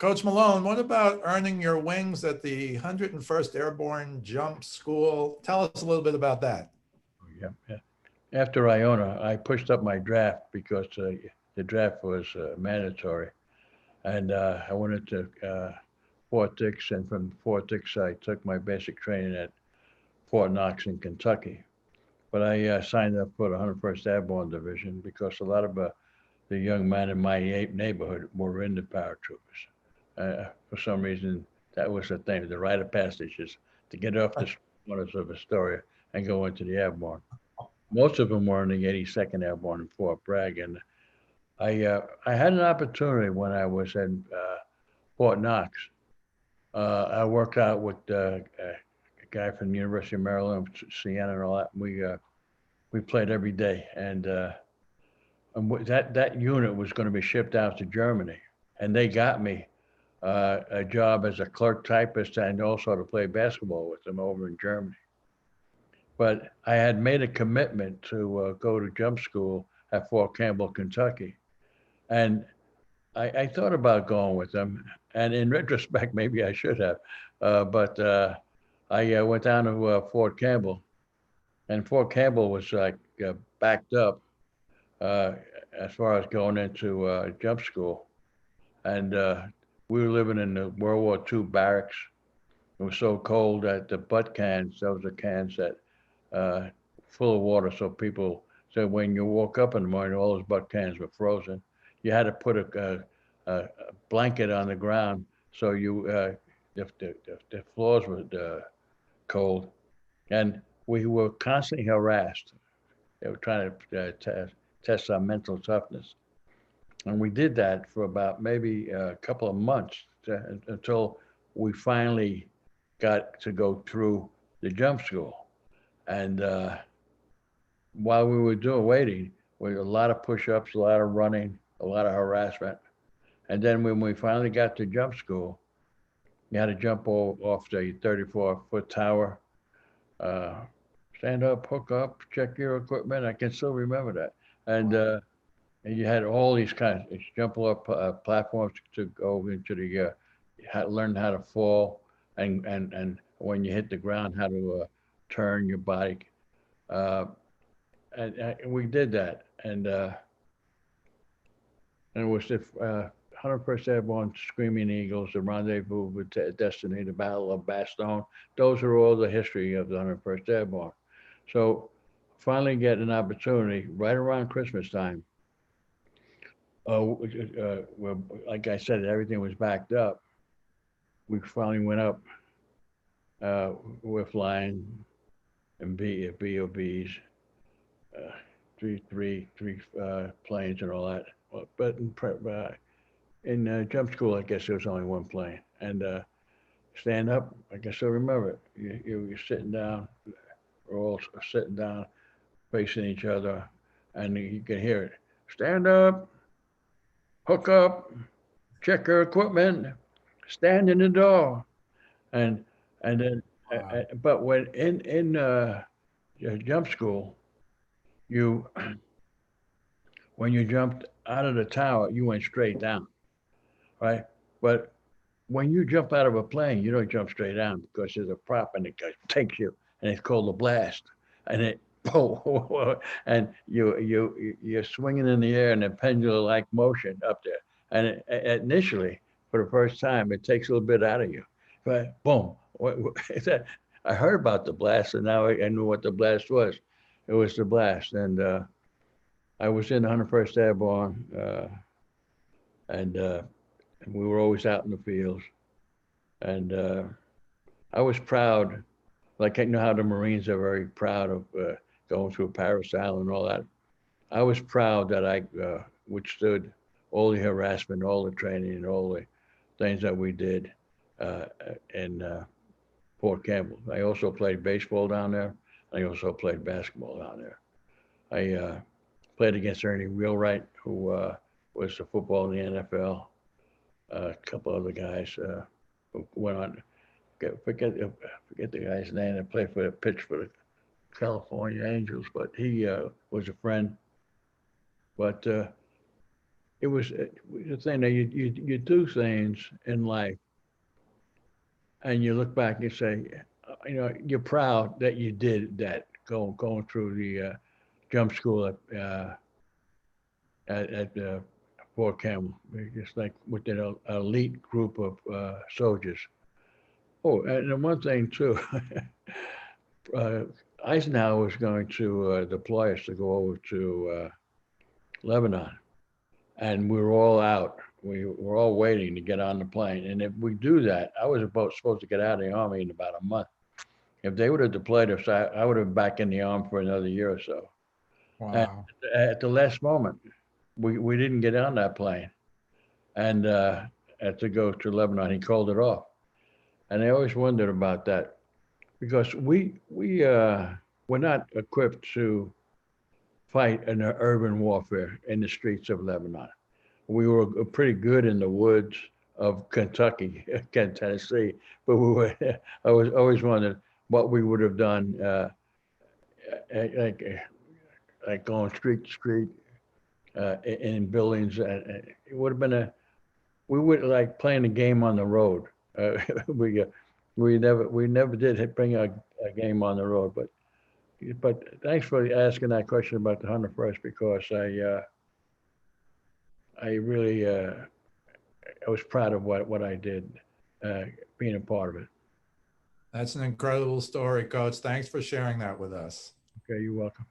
Coach Malone, what about earning your wings at the 101st Airborne Jump School? Tell us a little bit about that. Yeah, yeah. After Iona, I pushed up my draft because the draft was mandatory, and I went into Fort Dix, and from Fort Dix, I took my basic training at Fort Knox in Kentucky. But I signed up for the 101st Airborne Division because a lot of the young men in my neighborhood were in the paratroopers. For some reason, that was the thing, the rite of passage is to get off the corners of Astoria and go into the Airborne. Most of them were in the 82nd Airborne in Fort Bragg, and I had an opportunity when I was in Fort Knox. I worked out with a guy from the University of Maryland, Siena, and all that. We played every day, and that unit was going to be shipped out to Germany, and they got me a job as a clerk typist and also to play basketball with them over in Germany. But I had made a commitment to go to jump school at Fort Campbell, Kentucky, and I thought about going with them. And in retrospect, maybe I should have, but I went down to Fort Campbell, and Fort Campbell was like backed up uh, as far as going into jump school. And we were living in the World War II barracks. It was so cold that the butt cans, those are cans that uh, full of water. So people said when you woke up in the morning, all those butt cans were frozen. You had to put a blanket on the ground so the floors were cold. And we were constantly harassed. They were trying to test our mental toughness. And we did that for about maybe a couple of months until we finally got to go through the jump school. And while we were doing waiting, we a lot of push-ups, a lot of running, a lot of harassment. And then when we finally got to jump school, you had to jump off the 34-foot tower, uh, stand up, hook up, check your equipment. I can still remember that. And you had all these kinds of jump up platforms to go into the, learn how to fall, and when you hit the ground, how to turn your body. Uh, and we did that, and it was the 101st Airborne Screaming Eagles, the Rendezvous with Destiny, the Battle of Bastogne. Those are all the history of the 101st Airborne. So finally get an opportunity right around Christmas time. Well, like I said, everything was backed up. We finally went up. Uh, we're flying and BOBs, uh, three planes and all that. But in jump school, I guess there was only one plane. And stand up, I can still remember it. You're sitting down, we're all sitting down, facing each other, and you can hear it. Stand up, hook up, check your equipment, stand in the door, and then, but when in jump school, you when you jumped out of the tower, you went straight down, right? But when you jump out of a plane, you don't jump straight down because there's a prop and it takes you, and it's called a blast, and it and you're swinging in the air in a pendulum-like motion up there, and initially, for the first time, it takes a little bit out of you, but boom, is that? I heard about the blast, and now I knew what the blast was. It was the blast, and I was in the 101st Airborne, and we were always out in the fields. And I was proud, like I know how the Marines are very proud of going through Paris Island and all that. I was proud that I withstood all the harassment, all the training, and all the things that we did uh, in Fort Campbell. I also played baseball down there. I also played basketball down there. I played against Ernie Wheelwright, who was the football in the NFL. A couple other guys who went on. Forget the guy's name that played for the pitch for the California Angels, but he was a friend. But it was the thing that you do things in life and you look back and say, you're proud that you did that, going through the jump school at Fort Campbell, just like with an elite group of soldiers. Oh, and then one thing too, uh, Eisenhower was going to deploy us to go over to Lebanon, and we were all out. We were all waiting to get on the plane. And if we do that, I was supposed to get out of the Army in about a month. If they would have deployed us, I would have been back in the Army for another year or so. And Wow. at the last moment, we didn't get on that plane. And had to go to Lebanon. He called it off. And I always wondered about that because we're not equipped to fight in an urban warfare in the streets of Lebanon. We were pretty good in the woods of Kentucky, Tennessee, but I was always wondered what we would have done, like going street to street in buildings. It would have been we would like playing a game on the road. Uh, we uh, we never did bring a game on the road, but thanks for asking that question about the 101st because I really I was proud of what I did, being a part of it. That's an incredible story, Coach. Thanks for sharing that with us. Okay, you're welcome.